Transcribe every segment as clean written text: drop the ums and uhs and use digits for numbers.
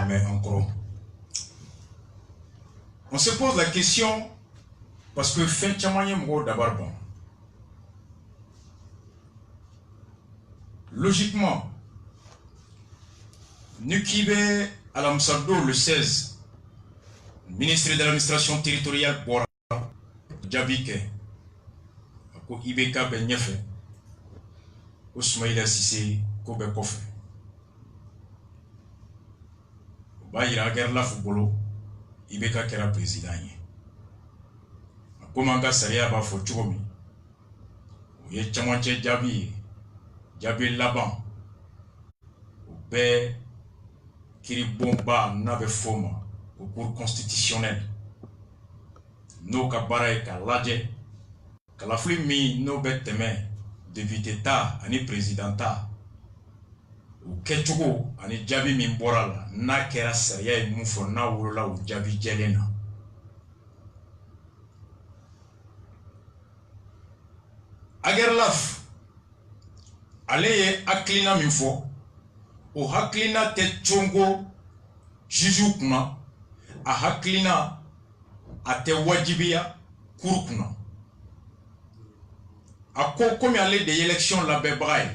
Mais encore. On se pose la question parce que fin de d'abord bon. Logiquement, Nukibe Alamsado le 16, ministre de l'administration territoriale Bora Djabike, ko Ibeka Benyefe, Ousmaïla Sissé, Kobe Kofe. Bayira Gerla Footballo, Ibeka Kera président. Komanga Saria ba fo chugomi. Ye chamanche Jabi Laban. Be Kiri Bomba n'avait forme au cours constitutionnel. No kabara e kalaje. Kalafli mi no beteme député ta ani présidenta. O kechugo ani Jabi Mimborala na kera Saria e mufo na wolola o Jabi Jelena. Agerlaf ale aklina minfo o haklina te chongo juju kuna a haklina ate wajibiya kurukuna ako komi ale de élection la bebraye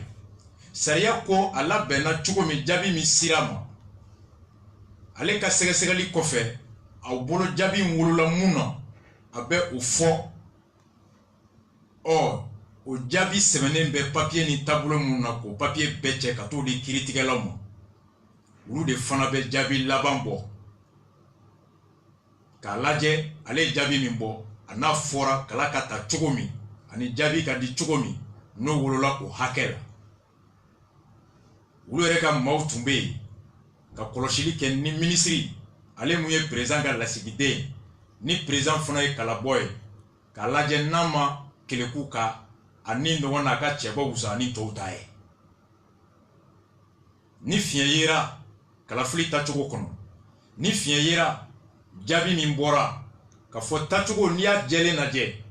Saria ko ala bena chugo mi Jabi mi sirama ale ka segesegeli kofe a bolo Jabi wulula muna abe o fo o Jabi semaine be papier ni tableau mun ko papier becce ka to de critique la mo ulu de fana be Jabi laban bo ka laje ale Jabi min bo ana fora kala kata chugomi ani Jabi ka di chugomi no wolola ko hakela ulu reka mautumbe ka koloshili ken ni ministry ale muye président ga la sigide ni président fana e kala boy ka laje nama kelekuka ani ndo wana ka chebo usani toutae ni fiera kala flita chugo kono ni fiera Jabi Mimbora ka fota chugo niya jele na je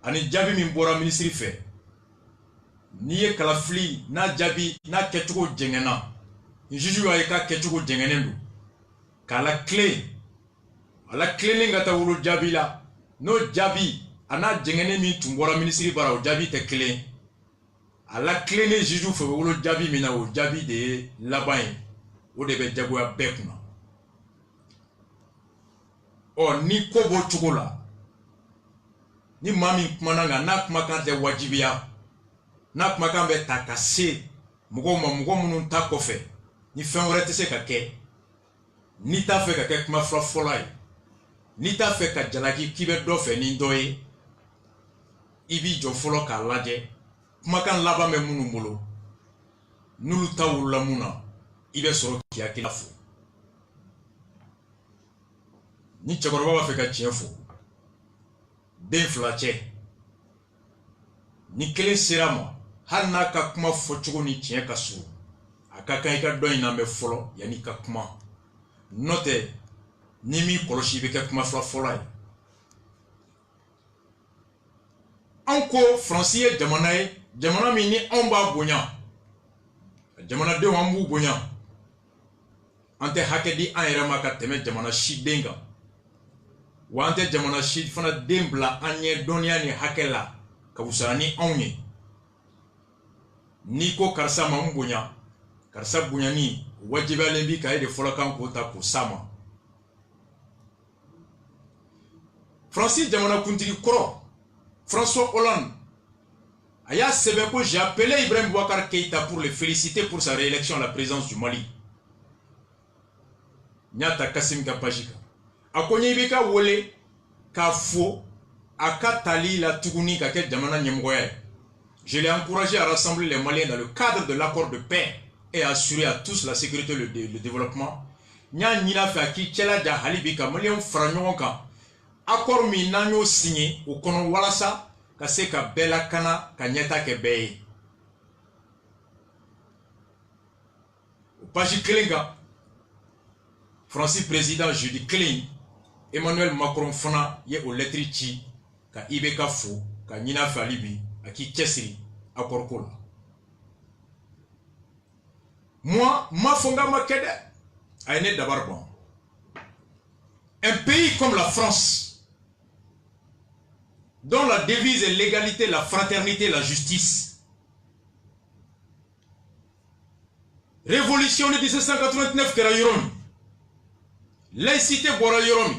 ani Jabi Mimbora ministry fe ni e kala fli na Jabi na kechugo jengena juju wa ka kechugo jengenendu kala clé ala clé ngata wulu Jabi la no Jabi ana jengene mi tumbora ministry bara o Jabi te clé ala clé ne juju fe wolo Jabi mina o Jabi de laban o de be jago ya bekuna o ni kobo chugola ni mami kumananga na kumaka de wajibiya na kumaka be takase mugo munun takofe ni fenwore tese ka ke ni ta fe ka ke kuma folai ni ta fe ka jalaki kibe do fe ni ndoye ibi jo folo ka laje kumakan laba me munu mbolo nulu tawula muna ibe soro ki akila fo ni chakoroba ba fe ka tiefo den flache ni kele sirama hanna ka kuma fo chugo ni tie ka su akaka ka do ina me folo yani ka kuma note ni mi koloshi be ka kuma folai Anko Francier jamana mi ni amba bonya jamana de wambu bonya ante hakedi ayra maka teme jamana shidenga wante jamana shid fana dembla anye donia ni hakela ka usani onye niko karsa mambonya karsa bonya ni wajiba lembi ka de folakan ko ta ko sama Francier jamana kuntiri koro François Hollande a sévé que j'ai appelé Ibrahim Boubacar Keïta pour le féliciter pour sa réélection à la présidence du Mali. Nyata Kassim Kapajika. A Konyibika Wole, Kafo, Akatali la Tuguni Kaket Jamana Nyemgoye. Je l'ai encouragé à rassembler les Maliens dans le cadre de l'accord de paix et à assurer à tous la sécurité et le développement. Nya Nina Faki, Tchela Halibika, Malien Franyonka. Accord mi nanyo signé au kono walasa ka se ka bela kana ka nyeta ke beye au page kelenga Francis président jeudi clean Emmanuel Macron fana ye o lettre chi ka ibeka fo ka nyina falibi aki chesiri accord kola moi ma fonga makede Aïné d'abord bon. Un pays comme la France, dont la devise est l'égalité, la fraternité, la justice. Révolution de 1789 Kera Yoromi. Laïcité Bora Yoromi.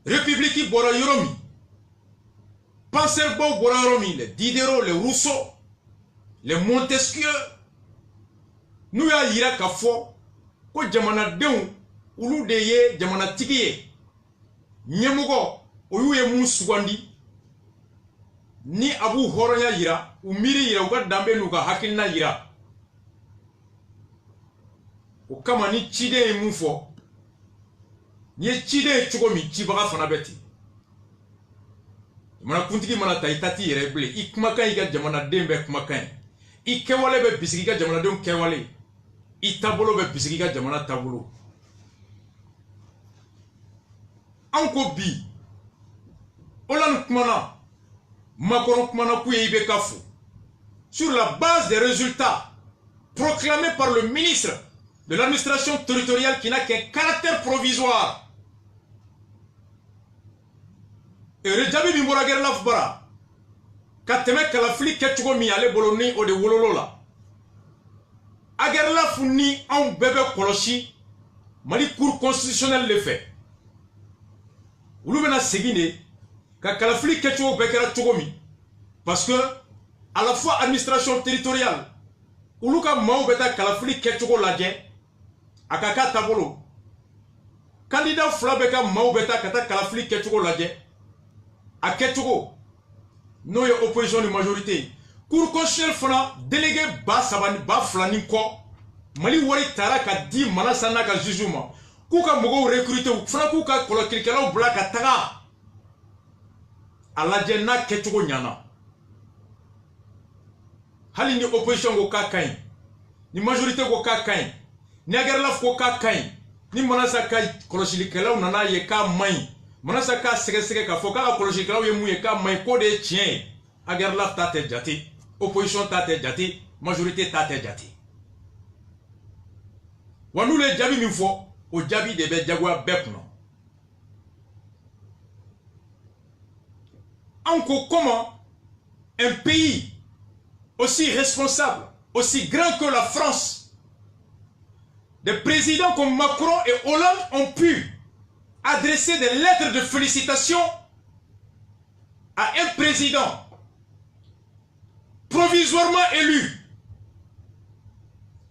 République Bora Yoromi. Penseur Bora Yoromi. Les Diderot, les Rousseau, les Montesquieu. Nous ya yira kafo ko jamana dew ulu de ye jamana tigiye nyemugo oyuye musugandi ni abu horonya yira umiri yira uga dambe nuga hakilina yira o kama ni chide mufo ni chide chugomi chibaga fana beti mana kuntigi mana taitati yere ble ikmaka iga jamana dembe kumakan ikewale be bisigiga jamana dem kewale itabolo be bisigiga jamana tabolo anko bi olan kumana Macron kumana kuye ibe kafu sur la base des résultats proclamés par le ministre de l'administration territoriale qui n'a qu'un caractère provisoire. Et Rejabi Bimborager Lafbara Kateme Kalafli Ketchugomi ale boloni o de wololola Agerla Founi en bébé koloshi Mali cour constitutionnel le fait. Oulubena Segine ka Kalafli Ketchugo Bekera Chugomi parce que à la fois administration territoriale Uluka Mao Beta Kalafli Ketchugo Ladje Akaka Tabolo candidat Flabeka Mao Beta Kata Kalafli Ketchugo Ladje à Ketchugo non y a opposition de majorité cour constitutionnel fana délégué ba sabani ba flani ko mali wari tara ka di manasana ka jujuma ku ka mogo recruter fana ku ka kolokirikelaw bla ka taga ala jenna Ketchugo nyana hali ni opposition go ka kain ni majorité go ka kain ni agerla ko ka kain ni manasa ka kolokirikelaw nana ye ka mai Manasa ka sege ka foka ka koloshi kala ye muye ka mai ko de tien agar la tate jati opposition tate jati majorité tate jati wanu le jabi mi fo o jabi de be jagwa bepno anko comment un pays aussi responsable aussi grand que la France des présidents comme Macron et Hollande ont pu adresser des lettres de félicitations à un président provisoirement élu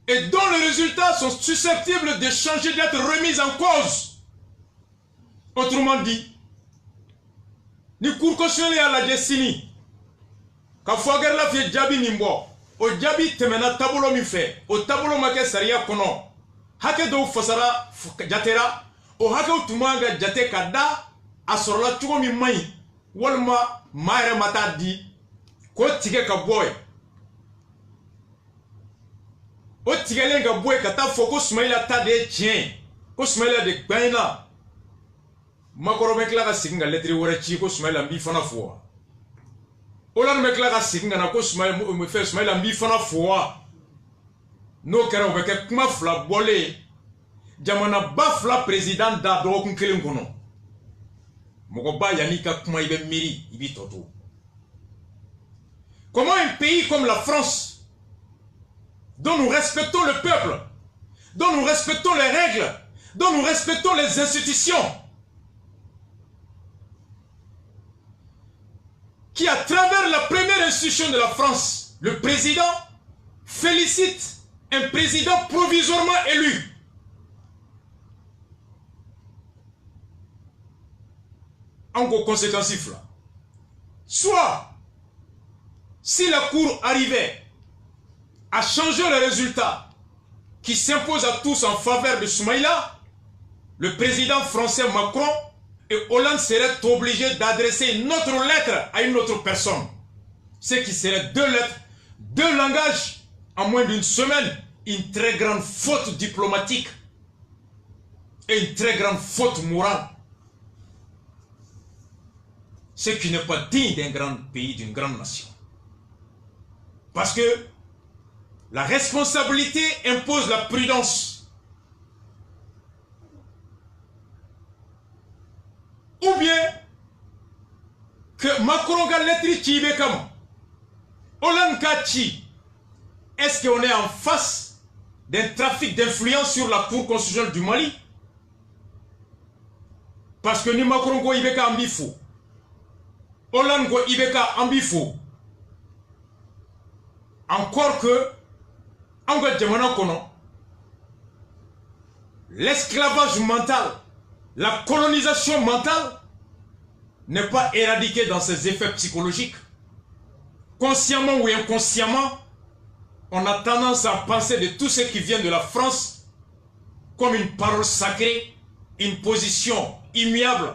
et dont les résultats sont susceptibles de changer, d'être remis en cause. Autrement dit, ni cour constitutionnelle à la destinée, quand Fouaguer la fait Djabi Nimbo, au Djabi temena tabolo mi fait, au tabolo make saria kono, hake do fosara jatera, o hakaw tumanga jate kada asorla chugo mi mai walma maire mata di ko tige ka boy o tigele ga boy kata foko Soumaïla ta de tien ko Soumaïla de gbaina makoro mekla ka siginga lettre wora chi ko Soumaïla mbi fana fo o lan mekla ka siginga na ko Soumaïla mbi fana fo no kera o beke kuma fla bolé jamana bafla président da dokun kelen kono moko ba yani ka kuma ibe miri ibi toto. Comment un pays comme la France dont nous respectons le peuple, dont nous respectons les règles, dont nous respectons les institutions, qui à travers la première institution de la France, le président félicite un président provisoirement élu. En conséquence, soit si la Cour arrivait à changer le résultat qui s'impose à tous en faveur de Soumaïla, le président français Macron et Hollande seraient obligés d'adresser une autre lettre à une autre personne. Ce qui serait deux lettres, deux langages en moins d'une semaine, une très grande faute diplomatique et une très grande faute morale. Ce qui n'est pas digne d'un grand pays, d'une grande nation. Parce que la responsabilité impose la prudence. que Macron a lettre qui est comme Hollande Kachi. Est-ce qu'on est en face d'un trafic d'influence sur la Cour constitutionnelle du Mali? Parce que ni Macron go ibeka ambifo, Hollande go ibeka ambifo. Encore que en l'esclavage mental, la colonisation mentale n'est pas éradiquée dans ses effets psychologiques. Consciemment ou inconsciemment, on a tendance à penser de tout ce qui vient de la France comme une parole sacrée, une position immuable.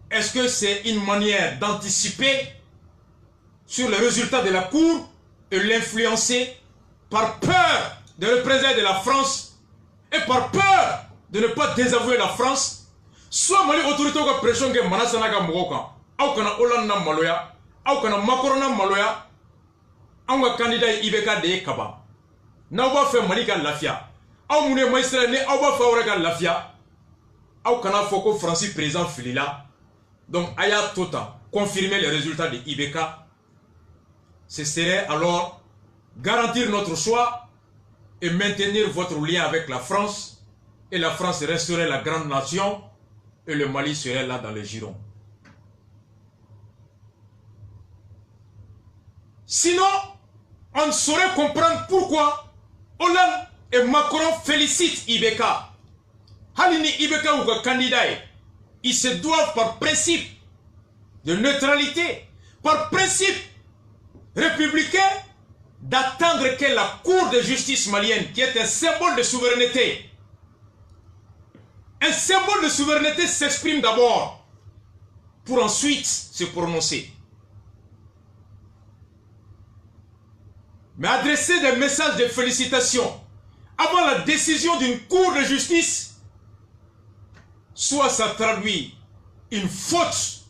Est-ce que c'est une manière d'anticiper sur les résultats de la Cour et l'influencer par peur de représailles de la France et par peur de ne pas désavouer la France? Soit Mali autorité ou pression que Manasana ka mogoka, ou kana Hollande na maloya, ou kana Macron na maloya, ou ka candidat Ibeka de Kaba. Na ou ba fait Mali ka lafia, ou mouné maïsra ne ou ba fait ora ka lafia, ou kana foko Francis président Filila. Donc aya tota confirmer les résultats de Ibeka. Ce serait alors garantir notre choix et maintenir votre lien avec la France, et la France resterait la grande nation et le Mali serait là dans les girons. Sinon, on ne saurait comprendre pourquoi Hollande et Macron félicitent Ibeka. Halini Ibeka ou candidat, ils se doivent par principe de neutralité, par principe républicain, d'attendre que la Cour de justice malienne, qui est un symbole de souveraineté, un symbole de souveraineté s'exprime d'abord pour ensuite se prononcer. Mais adresser des messages de félicitations avant la décision d'une Cour de justice, soit ça traduit une faute,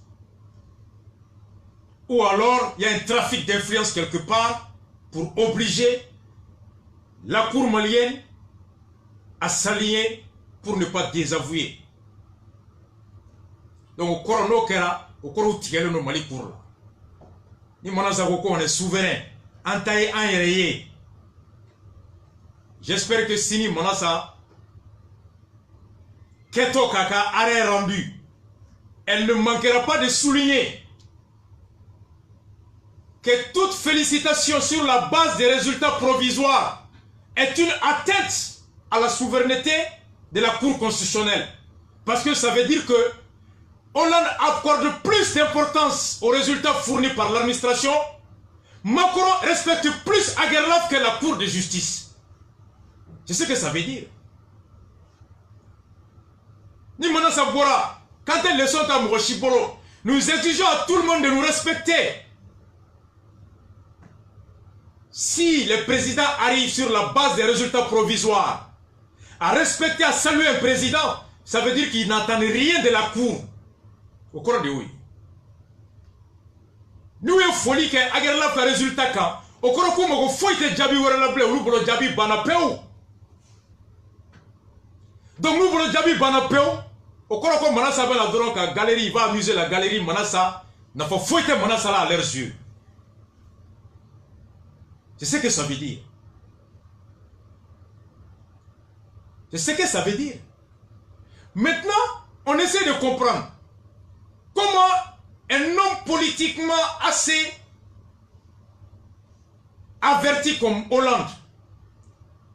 ou alors il y a un trafic d'influence quelque part pour obliger la Cour malienne à s'allier pour ne pas désavouer. Donc au Corono Kera, au Coro Tigelo no Mali pour là. Ni Manazako on est souverain, entaillé enrayé. J'espère que Sini Manasa Keto Kaka arrêt rendu. Elle ne manquera pas de souligner que toute félicitation sur la base des résultats provisoires est une atteinte à la souveraineté de la Cour constitutionnelle. Parce que ça veut dire que Hollande accorde plus d'importance aux résultats fournis par l'administration. Macron respecte plus Aguerlaf que la Cour de justice. C'est ce que ça veut dire. Ni Manasa Bora, quand elles le sont à Mrochibolo, nous exigeons à tout le monde de nous respecter. Si le président arrive sur la base des résultats provisoires à respecter, à saluer un président, ça veut dire qu'il n'entend rien de la Cour. Au cours de oui. Nous avons folie que Aguerlaf fait résultat quand au cours de nous faut que Djabi Waralablé ou nous Djabi Banapéo. Donc nous voulons Djabi Banapéo. Au cours de Manasa va la drogue à galerie, il va amuser la galerie Manasa. N'a pas fouetté Manasa là à leurs yeux. C'est ce que ça veut dire. C'est ce que ça veut dire. Maintenant, on essaie de comprendre comment un homme politiquement assez averti comme Hollande,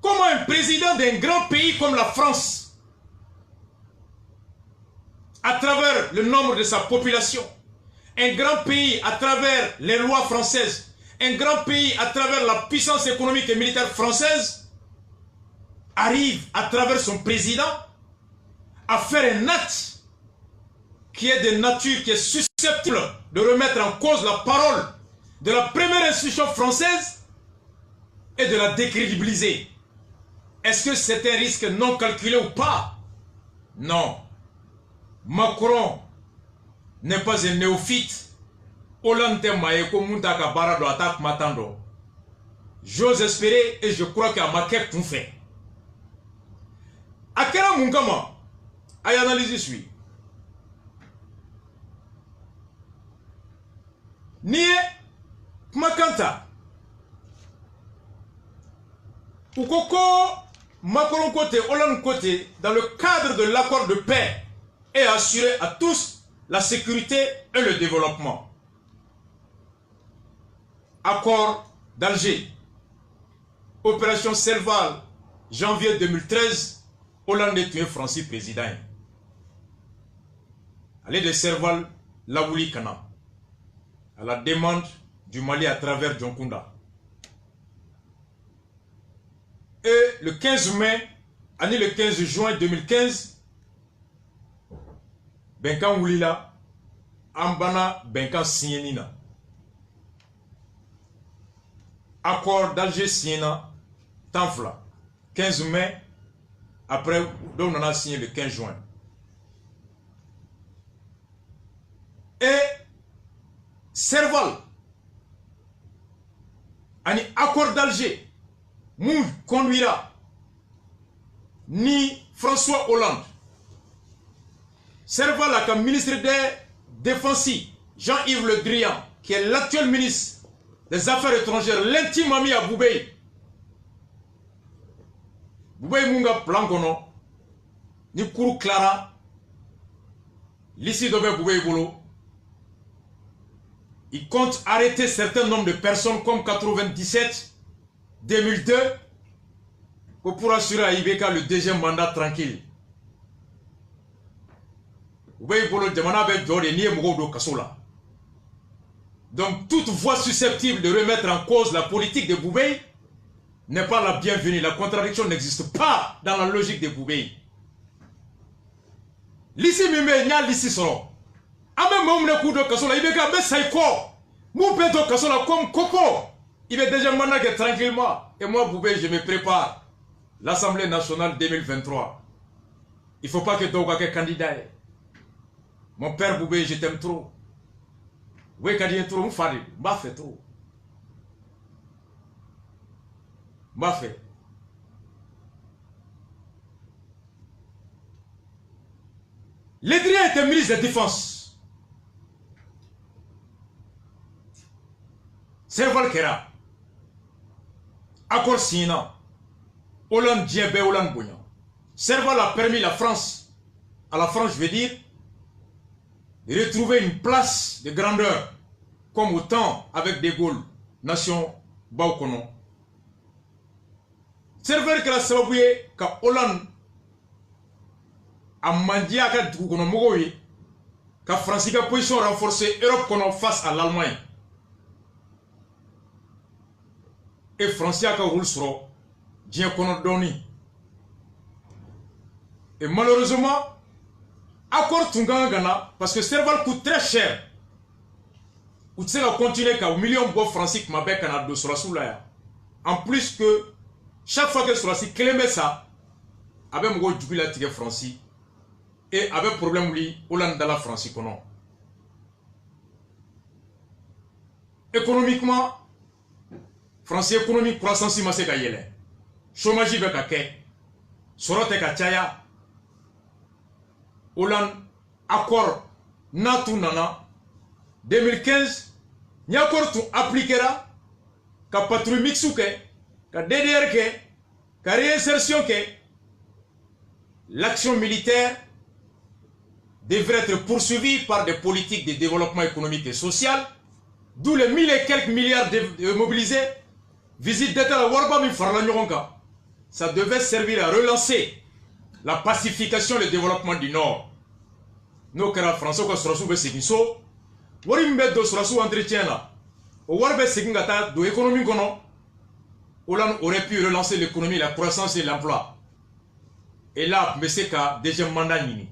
comment un président d'un grand pays comme la France, à travers le nombre de sa population, un grand pays à travers les lois françaises, un grand pays à travers la puissance économique et militaire française, arrive à travers son président à faire un acte qui est de nature, qui est susceptible de remettre en cause la parole de la première institution française et de la décrédibiliser. Est-ce que c'est un risque non calculé ou pas? Non. Macron n'est pas un néophyte. Hollande Maye Komuntaka Barado attaque Matando. J'ose espérer et je crois qu'à Maquette tout fait. À quel moment Aïe analyse suit. ni makanta ou koko Macron côté, Hollande côté, dans le cadre de l'accord de paix, et assurer à tous la sécurité et le développement. Accord d'Alger, opération Serval, janvier 2013, Hollande est tué Francis président. Allez de Serval, Laouli Kana, à la demande du Mali à travers Djonkunda. Et le 15 mai, année le 15 juin 2015, Benkan Wulila, Ambana Benkan Sienina. Accord d'Alger Siena, Tanfla, 15 mai, après, dont on a signé le 15 juin. Et Serval, un accord d'Alger, Mou conduira ni François Hollande. Serval comme ministre des Défenses, Jean-Yves Le Drian, qui est l'actuel ministre des Affaires étrangères, l'intime ami à Boubei. Boubei Munga Plankono, ni Kourou Clara, l'ici de Boubei Bolo. Il compte arrêter certain nombre de personnes comme 97, 2002, pour assurer à Ibeka le deuxième mandat tranquille. Donc toute voix susceptible de remettre en cause la politique de Boubei n'est pas la bienvenue. La contradiction n'existe pas dans la logique de Boubei. L'ici mime nya l'ici solo. Ame momne kudo kasola Ibeka be saiko. Mou peto kasola comme Coco. Il est déjà mandaté tranquillement. Et moi, Boubei, je me prépare. L'Assemblée nationale 2023. Il ne faut pas que Doga soit candidat. Mon père Boubei, je t'aime trop. Oui, quand il est trop, on fait. M'a fait trop. M'a fait. L'Edrien était ministre de la Défense. Serval Kera. Accord Sina, Hollande Djebé, Hollande Bougnan. Serval a permis à la France, je veux dire, de retrouver une place de grandeur, comme au temps avec De Gaulle, nation Baoukono. Serval que la Sabouye, ka Hollande a mandia ka Dugoukono Mogoye, ka France a position renforcée Europe kono face à l'Allemagne. Et Français a roule sur Dien Konodoni. Et malheureusement, accord Tungangana, parce que Serval coûte très cher. Ou tu sais, continuer qu'à 1 million de francs qui m'a bec en sur la soulaya. En plus que chaque fois que sur la soulaya, Clément ça, avec mon gros jubilé tigre français, et avec problème lui, Hollande dans la France, économiquement, Français économique croissance ma se ka yele chômage be ka ke sorote ka chaya Hollande accord natu nana 2015 ni accord tu appliquera ka patrouille mixuke ka DDR ke ka réinsertion ke l'action militaire devrait être poursuivie par des politiques de développement économique et social, d'où les 1000 et quelques milliards mobilisés. Visite d'État à Warba Farlanyoronka. Ça devait servir à relancer la pacification et le développement du Nord. Nous, quand François Kostrassou veut s'équiso, Warimbe de Strassou entretien là. Au Warbe Sekingata de l'économie kono, Hollande aurait pu relancer l'économie, la croissance et l'emploi. Et là, M. K, deuxième mandat nini.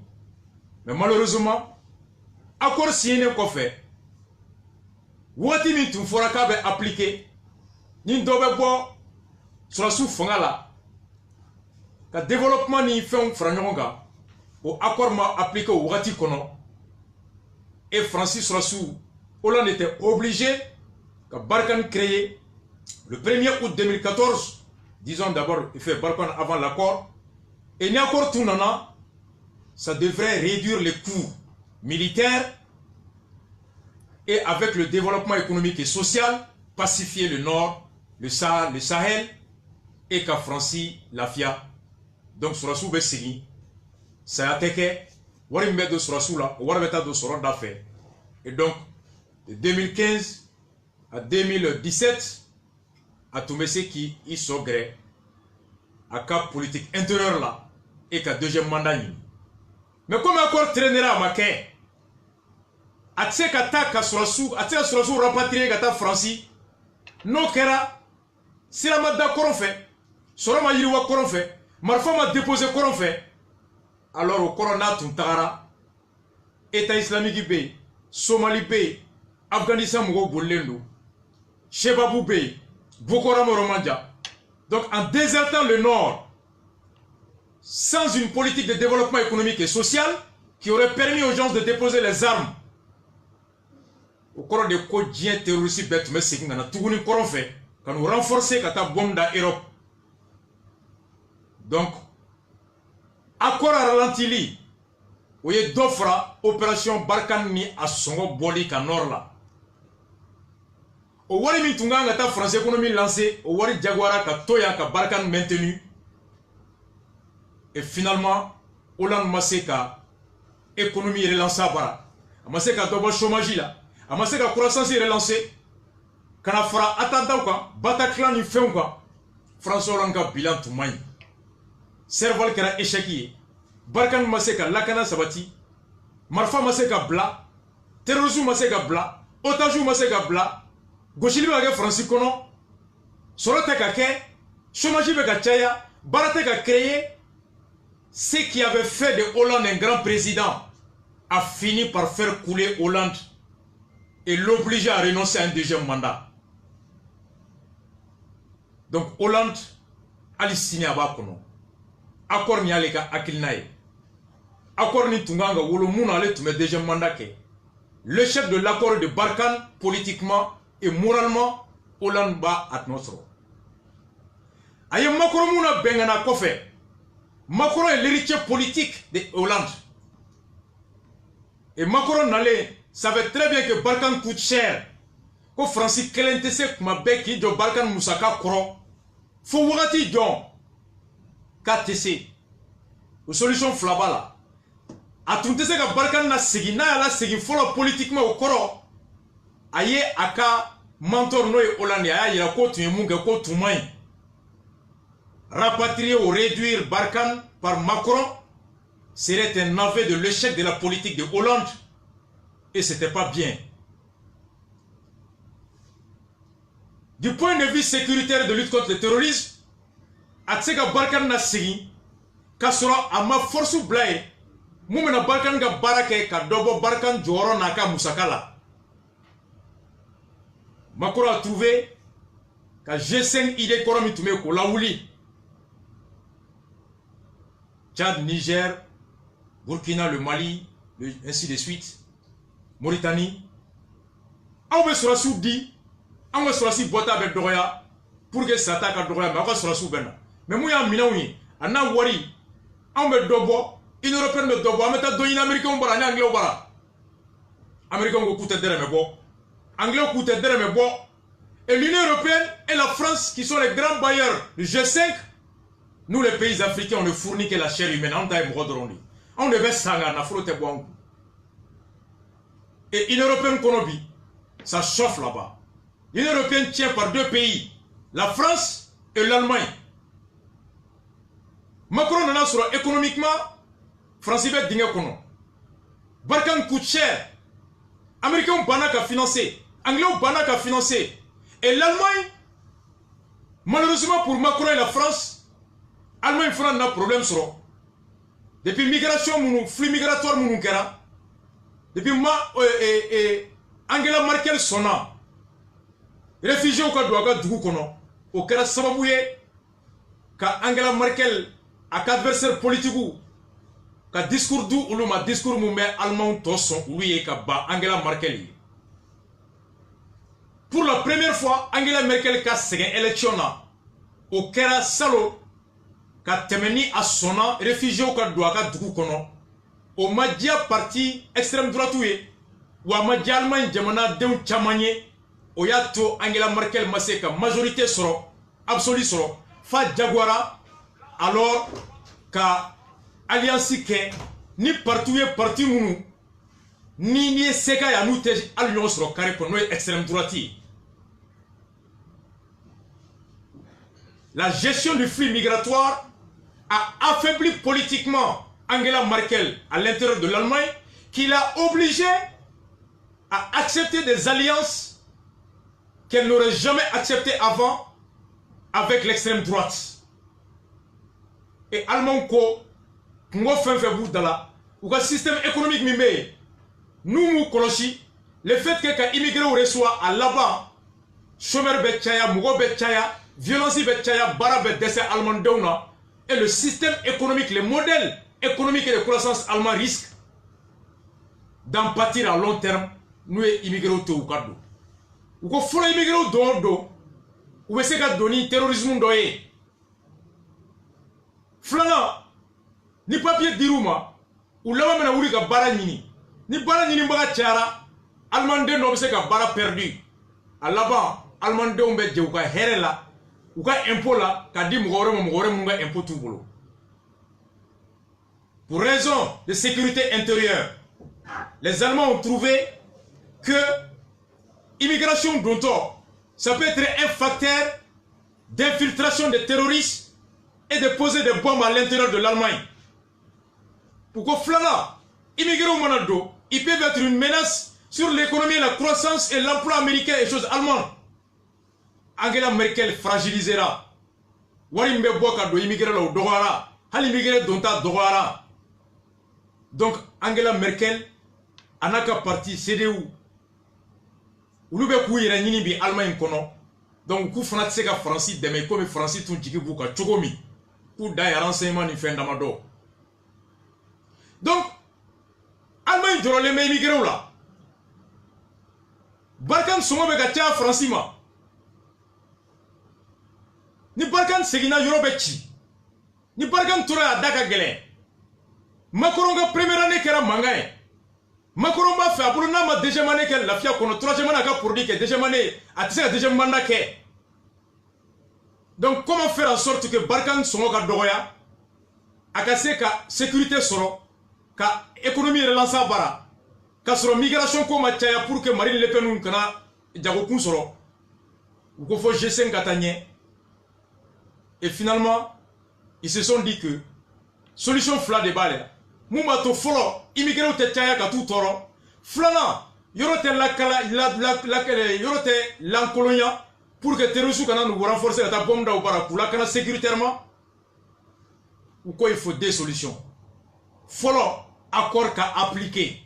Mais malheureusement, accord signé qu'on fait, Wati tu fera qu'à appliquer. Ni dobe bo sur la sous-fonga là, le développement ni fait un franyonga, au accord m'a appliqué au Wati kono, et Francis Rassou, Hollande était obligé, que Barkhane créé le 1er août 2014, disons d'abord, il fait Barkhane avant l'accord, et ni accord tout nana, ça devrait réduire les coûts militaires et avec le développement économique et social, pacifier le Nord, le Sahel, et qu'a Franci Lafia. Donc, Sorassou Bessigi, ça a été wari mbɛ do sɔrɔsiw la o wari bɛ taa don sɔrɔ da fɛ et donc de 2015 à 2017 a tun bɛ se k'i sɔ gɛrɛ a ka politique intérieure la et ka deuxième mandat ɲini mais comme accord traînera a ma kɛ a tɛ se ka taa ka sɔrɔsiw a tɛ se ka sɔrɔsiw rapatrier ka taa Faransi n'o kɛra sira ma da kɔrɔn fɛ sɔrɔ ma yiriwa kɔrɔn fɛ marifa ma déposer kɔrɔn fɛ. Alors au corona tuntara État islamique be Somalie be Afghanistan mugo bolendo Chebabou be Boko Haram Romandja. Donc en désertant le nord sans une politique de développement économique et social qui aurait permis aux gens de déposer les armes au cours de quotidiens terroristes bête mais c'est qu'on a tout une coron fait quand nous renforcer kata bombe dans Europe. Donc accord à ralenti où il y a d'autres opération Barkhane ni à son boli qu'à nord là. Au wari mitunga ngata France économie lancé au wari Jaguara ka toya ka Barkhane maintenu et finalement Hollande Maseka économie relancée bara. Maseka dobo chômage là. Maseka croissance relancée. Kana fera attentat quoi Bataclan ni fait quoi. François Hollande ka bilan tout maï. Serval kera échec Barkhane maseka lakana sabati marfa maseka bla terrorisme maseka bla otage maseka bla goshili ba ke Francis kono sorote ka ke chômage be ka chaya barate ka créer ce qui avait fait de Hollande un grand président a fini par faire couler Hollande et l'obliger à renoncer à un deuxième mandat. Donc Hollande ali signé aba kono accord ni ale ka akilnaye accord ni tunganga wolo muna ale tume deuxième mandat ke le chef de l'accord de Barkhane politiquement et moralement Hollande ba atnosro aye Macron muna bengana kofe Macron est l'héritier politique de Hollande et Macron n'allait savait très bien que Barkhane coûte cher ko Francis kelentese kuma beki do Barkhane musaka koro fo wagati don KTC aux solutions flabala a tout ce que Barkhane na segina la segi folo politiquement au koro aye aka mentor no e Hollande aya ira ko tumunga ko tumai rapatrier ou réduire Barkhane par Macron serait un aveu de l'échec de la politique de Hollande et c'était pas bien. Du point de vue sécuritaire de lutte contre le terrorisme Atsega Barkhane na sigi kasura ama force blaye mumena Barkhane ga barake ka dobo Barkhane joro naka musakala. Macron a trouvé ka G5 idée koromi tume ko lawuli Tchad, Niger, Burkina, le Mali, ainsi de suite, Mauritanie. On veut sur la soudi, on veut sur la soudi bota avec Doria pour que ça attaque à Doria, mais on va sur la soudi. Mais moi, je suis un wari. On me dobo. Une européenne me dobo. On me t'a donné un américain ou un anglais ou bara. Américain ou coûte derrière mes bo. Anglais ou coûte derrière mes bo. Et l'Union européenne et la France, qui sont les grands bailleurs du G5, nous les pays africains, on ne fournit que la chair humaine. On taille brodrondi. On devait s'engager, on a frotté bon. Et une européenne konobi, ça chauffe là-bas. L'Union européenne tient par deux pays, la France et l'Allemagne. Macron en a sur économiquement, France va dingue kono. Barkhane coûte cher. Américains banak a financé. Anglais banak a financé. Et l'Allemagne, malheureusement pour Macron et la France, l'Allemagne fera un problème sur. Depuis migration, flux migratoire, depuis Angela Merkel sonna. Réfugiés au cas de Dougou kono. Au cas de Sababouye, ka Angela Merkel a adversaire politique ka discours du ou ma discours mu mais allemand toson oui ka ba Angela Merkel. Pour la première fois Angela Merkel ka second élection na au kera salo ka temeni a sona réfugié au ka doaka dugu kono au madia parti extrême droite wa ma di Allemagne jamana denw caman ye o y'a to Angela Merkel ma se ka majorité sɔrɔ absolue sɔrɔ fa jagoira alors ka alliance kɛ ni parti ye parti minnu ni ye se ka ya n'u tɛ hali ɲɔgɔn sɔrɔ carré kɔnɔ n'o ye extrême droite ye. La gestion du flux migratoire a affaibli politiquement Angela Merkel à l'intérieur de l'Allemagne, qui l'a obligée à accepter des alliances qu'elle n'aurait jamais acceptées avant avec l'extrême droite. Et Allemand ko ngo fen fe bu dala ou ka système économique mimé nous mou koloshi le fait que ka immigré reçoit à là-bas chômeur be chaya mugo be chaya violence be chaya bara be dessé allemand dewna et le système économique le modèle économique et de croissance allemand risque d'en pâtir à long terme nous immigré to ou kaddo ou ko folo immigré do ou se ka doni terrorisme doye flana ni papier diruma ou lama mena wuri ka bara nyini ni bara nyini mbaga tiara allemande no be se ka bara perdu alaba allemande on be je ou ka herela ou ka impôt la ka di mugore mo nga impôt tout bolo pour raison de sécurité intérieure les Allemands ont trouvé que immigration d'onto ça peut être un facteur d'infiltration des terroristes et de poser des bombes à l'intérieur de l'Allemagne. Pourquoi Flana, immigrés au Monado, ils peuvent être une menace sur l'économie, la croissance et l'emploi américain et choses allemandes. Angela Merkel fragilisera. Warimbe Boka do immigré là au Dogara, hal immigré donta Dogara. Donc Angela Merkel, anaka parti CDU. Ulube ku yira nyini bi Allemagne kono. Donc ku fana tse ka France deme comme France tun jigi buka chogomi. Ku da ya renseignement ni fin damado. Donc Allemagne doro le me immigré là. Balkan songo be ka tia France ma. Ni Balkan segina Europe ci. Ni Balkan tora daka gele. Macron ga première année kera mangaye. Macron m'a fait pour n'a ma deuxième année qu'elle la fia kono troisième année ka produit que deuxième année a tise deuxième mandat que. Donc comment faire en sorte que Balkan songo ka dogoya akase ka sécurité soro ka économie relance bara ka soro migration ko ma chaya pour que Marine Le Pen kana jago kun soro ou ko fo G5 katanye. Et finalement ils se sont dit que solution fla de balle Muma to folo immigré ou te chaya ka tout toro flana yorote yorote l'ancolonia pour que terroristes kana nous renforcer la bombe da bara pour la kana sécuritairement ou quoi il faut des solutions folo accord ka appliquer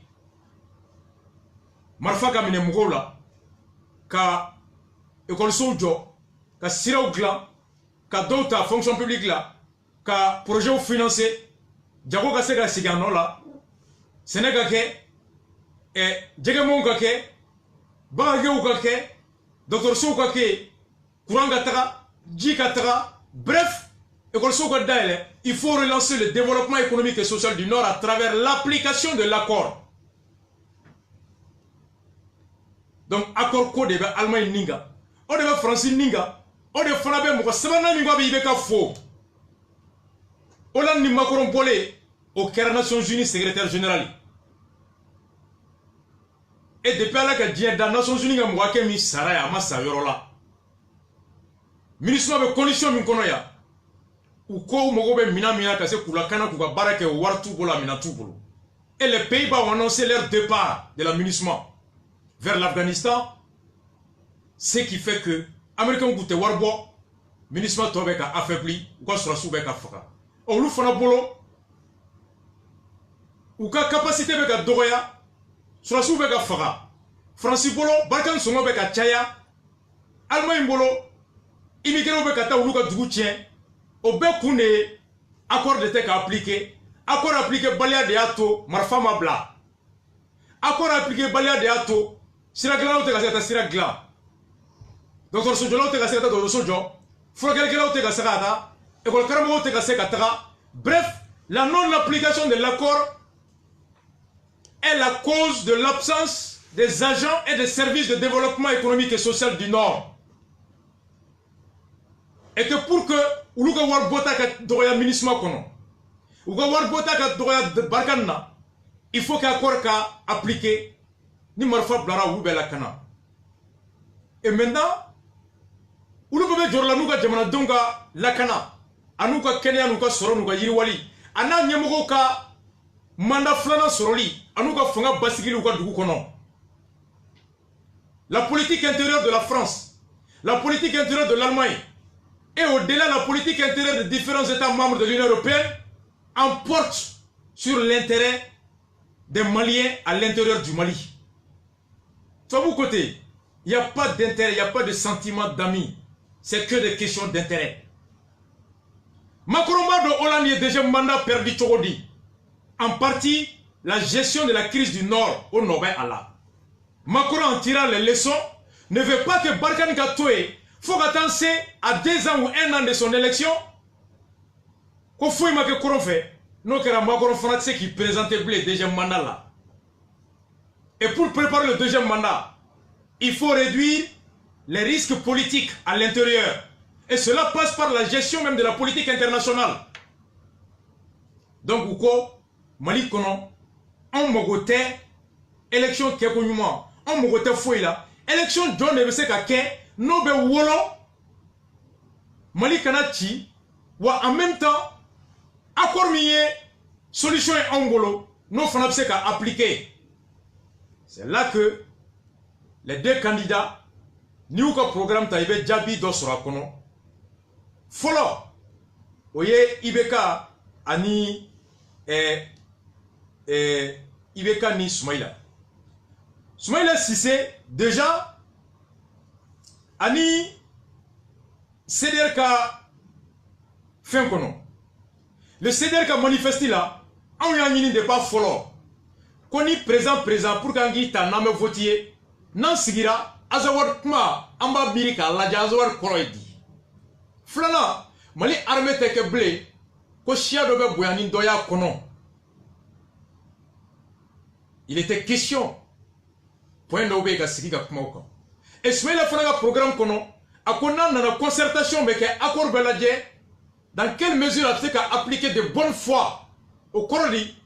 marfa ka mine mugola ka école sojo ka siraw glan ka d'autres fonction publique là ka projet financier jago ka se ka sigi ano la sene ka kɛ jɛgɛmɔw ka kɛ bagagɛw ka kɛ dɔgɔtɔrɔsow ka kɛ courant ka taga ji ka taga bref écolisow ka dayɛlɛ il faut relancer le développement économique et social du Nord à travers l'application de l'accord. Donc accord ko de bɛ Allemagne ninga o de bɛ France ninga o de fana bɛ mɔgɔ sabanan min ko a bɛ i bɛ ka fo Hollande ni Macron bolé au Nations Unies secrétaire général. Et depuis là que Dieu dans Nations Unies a mouaké mi saraya ama sayorola. Ministre de condition min kono ya. Ou ko mogo be mina kase kula kana kuka barake wartu bola mina tubolo. Et les Pays-Bas ont annoncé leur départ de l'amunissement vers l'Afghanistan. Ce qui fait que Américains goûté warbo ministre tobe ka affaibli ou quoi sera soube ka faka. On lui fana bolo ou ka capacité be ka dogoya sura soube ka faka France bolo Balkan songo be ka chaya Allemagne bolo immigré be ka ta ulu ka dugu tien o be kune accord de te ka appliquer accord appliqué balia de ato marfa mabla accord appliqué balia de ato siragla te ka seta siragla docteur Sojolo te ka seta docteur Sojo Frogelgela te ka seta bref, la non-application de l'accord est la cause de l'absence des agents et des services de développement économique et social du Nord. Et que pour que Uluga Warbota Doya Minisma Kono, Uga Warbota Doya Barkana, il faut qu'à Korka appliquer ni Marfa Blara ou Belakana. Et maintenant, Uluga Jorlanuga Jamana Donga Lakana, Anuka Kenya Nuka Soronuga Yiriwali, Ana Nyamuka Manda Flana Soroli, Anuka Fonga Basigil Uga Dukono. La politique intérieure de la France, la politique intérieure de l'Allemagne, et au-delà la politique intérieure des différents États membres de l'Union européenne emporte sur l'intérêt des Maliens à l'intérieur du Mali. De vous côté, il n'y a pas d'intérêt, il n'y a pas de sentiment d'amis. C'est que des questions d'intérêt. Macron de Hollande est déjà mandat perdu Tchorodi. En partie, la gestion de la crise du Nord au Nobel Allah. Macron en tirant les leçons ne veut pas que Barkhane Gatoué faut attendre à 2 ans ou 1 an de son élection qu'on faut que Macron fait. Non, que Macron français qui présentait le deuxième mandat là. Et pour préparer le deuxième mandat, il faut réduire les risques politiques à l'intérieur. Et cela passe par la gestion même de la politique internationale. Donc, Mali Kono, on mogote, élection qui est connue, on mogote fouille là, élection John ne veut pas no be wolo Mali Kanachi, ou en même temps, accord mié, solution est angolo, non fanapseka appliqué. C'est là que les 2 candidats, Niuka programme Taïbe Djabi Dosra Kono, Folo, Oye Ibeka Ani Ibeka ni Soumaïla. Soumaïla Sissé, déjà, Ani CDRK fin kono. Le CDRK manifesté là, on y a une de pas follow. Koni présent pour kangi ta name votier. Nan sigira azawar kuma amba birika la jazawar koroidi. Flana mali armée teke blé ko chia dobe boyani doya kono. Il était question point d'obé ga sigiga kuma ko. Et ce programme kono a kona na concertation mais accord beladje dans quelle mesure a fait qu'à appliquer de bonne foi au corodi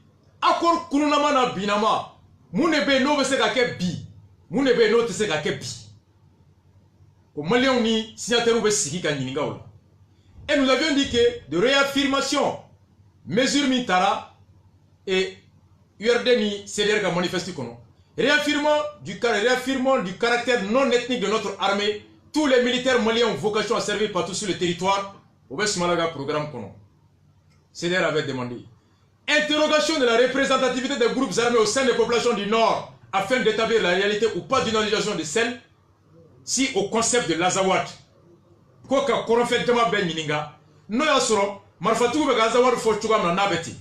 accord kununama na binama munebe no be se ka ke bi munebe no te se ka ke bi ko malien ni signataire be siki ka nyinga ola. Et nous avions dit que de réaffirmation mesure mitara et URD CDR ka manifeste kono. Réaffirmant du caractère non ethnique de notre armée, tous les militaires maliens ont vocation à servir partout sur le territoire. Au Besmalaga programme Kono. CDR avait demandé. Interrogation de la représentativité des groupes armés au sein des populations du Nord afin d'établir la réalité ou pas d'une organisation de celle si au concept de l'Azawad. Koka Koronfet Dama Ben Yininga. No Yasoro, Marfatou Bega Azawad Fortugam na Nabeti.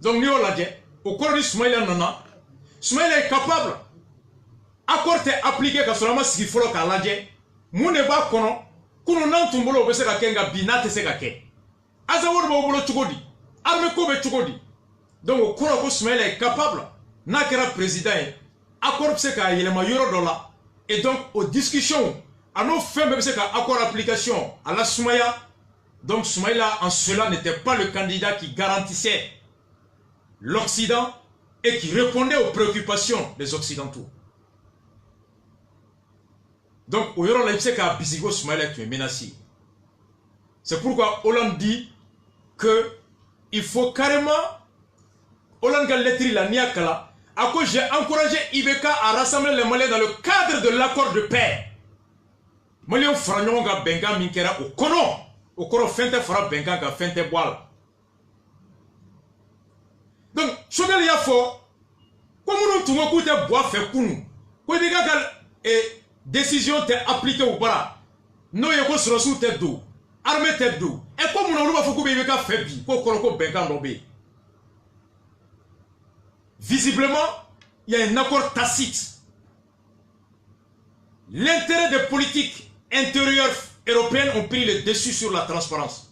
Donc, Nio Ladje, au cours du Soumaïla Nana. Soumaïla est capable, accord est appliqué quand seulement ce qu'il faut qu'à l'adje, Mouneba Kono, Kounou Nantumbolo Beseka Kenga Binate Sekake. Azawar Bobolo Chugodi, Armekobe Chugodi. Donc, au cours Soumaïla est capable, Nakera président, accord Seka Yelema Yoro Dola, et donc aux discussions, à nos fins de Seka accord application à la Soumaïla, donc Soumaïla en cela n'était pas le candidat qui garantissait l'Occident et qui répondait aux préoccupations des Occidentaux. Donc, au Yoron Laïpsek à Bisigo Soumaïla qui est menacé. C'est pourquoi Hollande dit qu'il faut carrément, Hollande a lettré la Niakala, à cause j'ai encouragé Ibeka à rassembler les Maliens dans le cadre de l'accord de paix. Maliens Franyonga Benga Minkera au Kono Fente Fara Benga Fente Boal. Donc, Chogal Yafo, comme nous tout le monde bois fait kounou, quand il y a décision appliquée au bras, nous y avons sous tête d'eau, armée tête d'eau, et comme nous avons fait que fait bi, qu'on bengan lobé. Visiblement, il y a un accord tacite. L'intérêt des politiques intérieures européennes ont pris le dessus sur la transparence.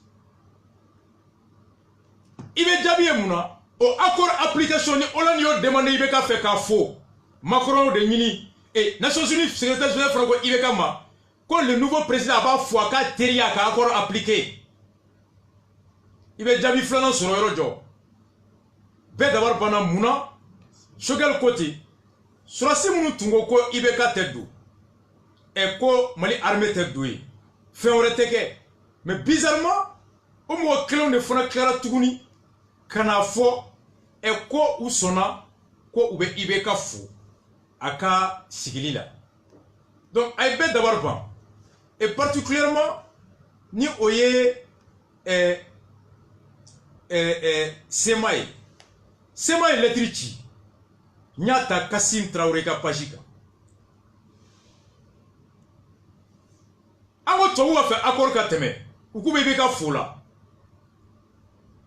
Il est déjà bien mouna. Au accord application, on a demandé Ibeka fait qu'à faux. Macron de Mini et Nations Unies, secrétaire général Franco Ibekama, quand le nouveau président a Fouaka Teria qui a encore appliqué. Il va déjà flanant sur l'euro. Ben d'abord pendant Mouna, sur quel côté? Sur la Simon Tungo, Ibeka Tedou. Et quoi, Mali armée Tedou. Fait un reteke. Mais bizarrement, au moins, clé de Fona Clara Tuguni, Kanafo, et quoi ou sona, quoi ou be Ibeka fou. Aka Sigilila. Donc, il va d'abord pas. Et particulièrement, ni oye Semaï. Semaï Letrichi. Nyata Kassim Traoré Pajika. Ango Tchou a fait accord Kateme. Ou Koubeka Foula.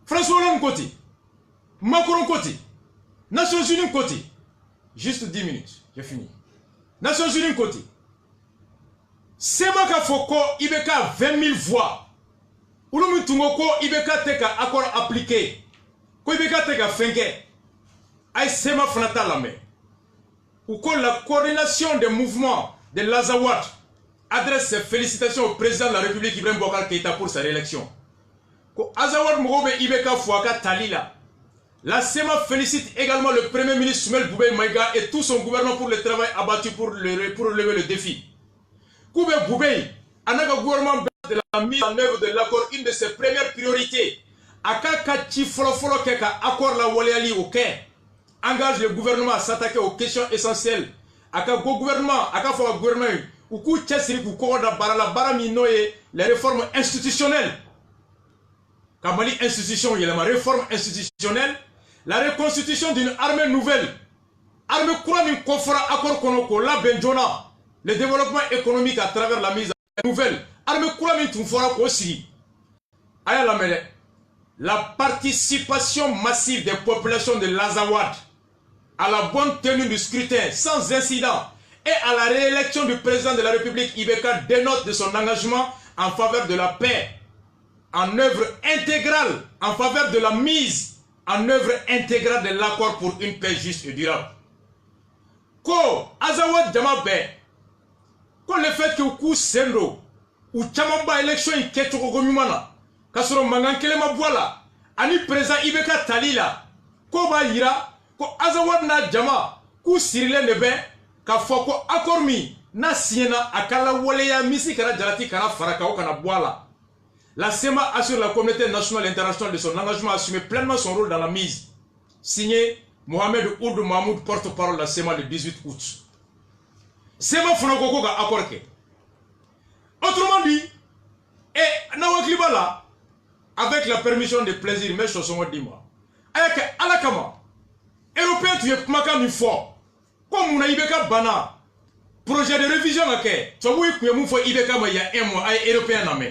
François Hollande côté. Macron côté. Nations Unies côté. Juste 10 minutes. J'ai fini. Nations Unies côté. Semaka Foko Ibeka 20 000 voix. Oulomu Tungoko Ibeka Teka accord appliqué. Ko Ibeka Teka Fenke. Aïe Sema Fnata Lame. Ou que la coordination des mouvements de l'Azawad adresse ses félicitations au président de la République Ibrahim Boubacar Keïta pour sa réélection. Ko Azawad Mourobe Ibeka Fouaka Talila. La SEMA félicite également le Premier ministre Soumel Boubey Maïga et tout son gouvernement pour le travail abattu pour relever le défi. Koube Boubey, Anaga gouvernement de la mise en œuvre de l'accord, une de ses premières priorités. Aka Chi Folofolo Keka, accord la Waleali au Caire, engage le gouvernement à s'attaquer aux questions essentielles. Aka gouvernement, Aka Foua gouvernement, Oukou Tchessiri Koukoda Barala Barami Noé, les réformes institutionnelles. Kamali institution, il y a la réforme institutionnelle, la reconstitution d'une armée nouvelle. Armée Kourami Kofra Accord Konoko, la Benjona, le développement économique à travers la mise en nouvelle. Armée Kourami Toufora Kosiri. Aya la mele. La participation massive des populations de l'Azawad à la bonne tenue du scrutin sans incident et à la réélection du président de la République Ibeka dénote de son engagement en faveur de la paix, en œuvre intégrale, en faveur de la mise en œuvre intégrale de l'accord pour une paix juste et durable. Ko Azawad Djamabe, ko le fait que Oukou Sendo, ou Chamamba élection in Ketoko Gomumana, Kasoro Mangankele Mabwala, Ani président Ibeka Talila, ko ba yira, ko Azawad na Djama, ku Sirile Nebe, ka foko akormi, na siena akala waleya misi kara jarati kara faraka o kana bwala. La SEMA assure la communauté nationale et internationale de son engagement à assumer pleinement son rôle dans la mise. Signé Mohamed Ould Mahmoud, porte-parole de la SEMA le 18 août. SEMA Fonagoko ga accorké. Autrement dit, et Nawaklibala, avec la permission de plaisir, mais chose on dit moi. Avec Alakama, Européen tu es Makam fort. Comme on a Ibeka Bana, projet de révision à quai, tu as vu que nous faut Ibeka il y a un mois, Européen en main.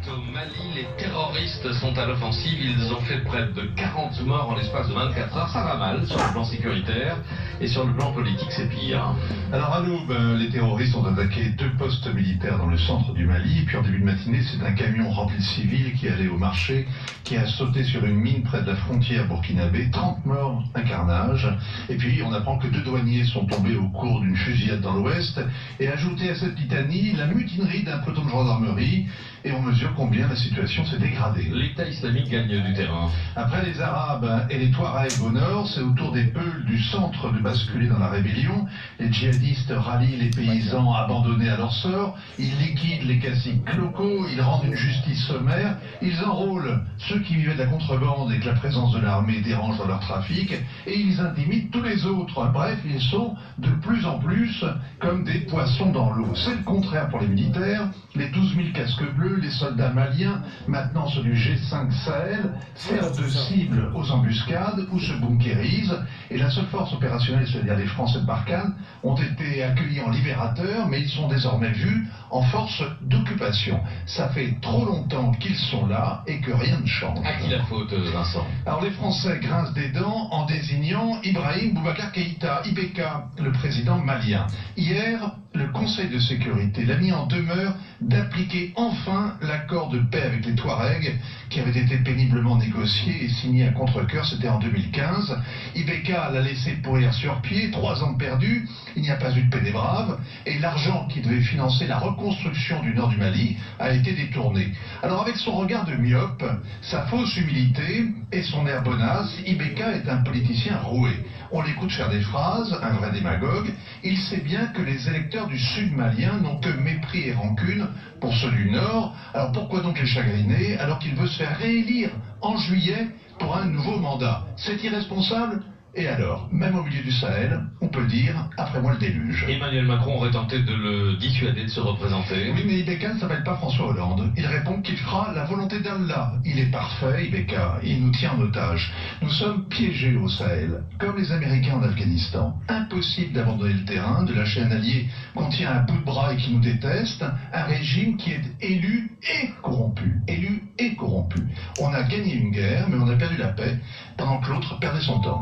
Au Mali, les terroristes sont à l'offensive. Ils ont fait près de 40 morts en l'espace de 24 heures. Ça va mal sur le plan sécuritaire et sur le plan politique, c'est pire. Alors à l'aube, les terroristes ont attaqué 2 postes militaires dans le centre du Mali. Et puis en début de matinée, c'est un camion rempli de civils qui allait au marché, qui a sauté sur une mine près de la frontière burkinabé. 30 morts, un carnage. Et puis on apprend que 2 douaniers sont tombés au cours d'une fusillade dans l'ouest. Et ajouté à cette litanie, la mutinerie d'un peloton de gendarmerie. Et on mesure combien la situation s'est dégradée. L'État islamique gagne du terrain. Après les Arabes et les Touaregs au nord, c'est au tour des Peuls du centre de basculer dans la rébellion. Les djihadistes rallient les paysans abandonnés à leur sort. Ils liquident les caciques locaux. Ils rendent une justice sommaire. Ils enrôlent ceux qui vivaient de la contrebande et que la présence de l'armée dérange dans leur trafic. Et ils intimident tous les autres. Bref, ils sont de plus en plus comme des poissons dans l'eau. C'est le contraire pour les militaires. Les 12 000 casques bleus, les soldats maliens, maintenant ceux du G5 Sahel, servent de cible aux embuscades ou se bunkérisent. Et la seule force opérationnelle, c'est-à-dire les Français de Barkhane, ont été accueillis en libérateurs, mais ils sont désormais vus en force d'occupation. Ça fait trop longtemps qu'ils sont là et que rien ne change. À qui la faute, Vincent? Alors les Français grincent des dents en désignant Ibrahim Boubacar Keïta, IBK, le président malien. Hier, le Conseil de sécurité l'a mis en demeure d'appliquer enfin l'accord de paix avec les Touaregs qui avait été péniblement négocié et signé à contre-cœur, c'était en 2015. Ibeka l'a laissé pourrir sur pied, 3 ans perdus, il n'y a pas eu de paix des braves, et l'argent qui devait financer la reconstruction du nord du Mali a été détourné. Alors avec son regard de myope, sa fausse humilité et son air bonasse, Ibeka est un politicien roué. On l'écoute faire des phrases, un vrai démagogue. Il sait bien que les électeurs du sud malien n'ont que mépris et rancune pour ceux du nord. Alors pourquoi donc les chagriner alors qu'il veut se faire réélire en juillet pour un nouveau mandat? C'est irresponsable. Et alors, même au milieu du Sahel, on peut dire, après moi le déluge. Emmanuel Macron aurait tenté de le dissuader de se représenter. Oui, mais Ibeka ne s'appelle pas François Hollande. Il répond qu'il fera la volonté d'Allah. Il est parfait, Ibeka. Il nous tient en otage. Nous sommes piégés au Sahel, comme les Américains en Afghanistan. Impossible d'abandonner le terrain, de lâcher un allié qu'on tient à bout de bras et qui nous déteste. Un régime qui est élu et corrompu. Élu et corrompu. On a gagné une guerre, mais on a perdu la paix, pendant que l'autre perdait son temps.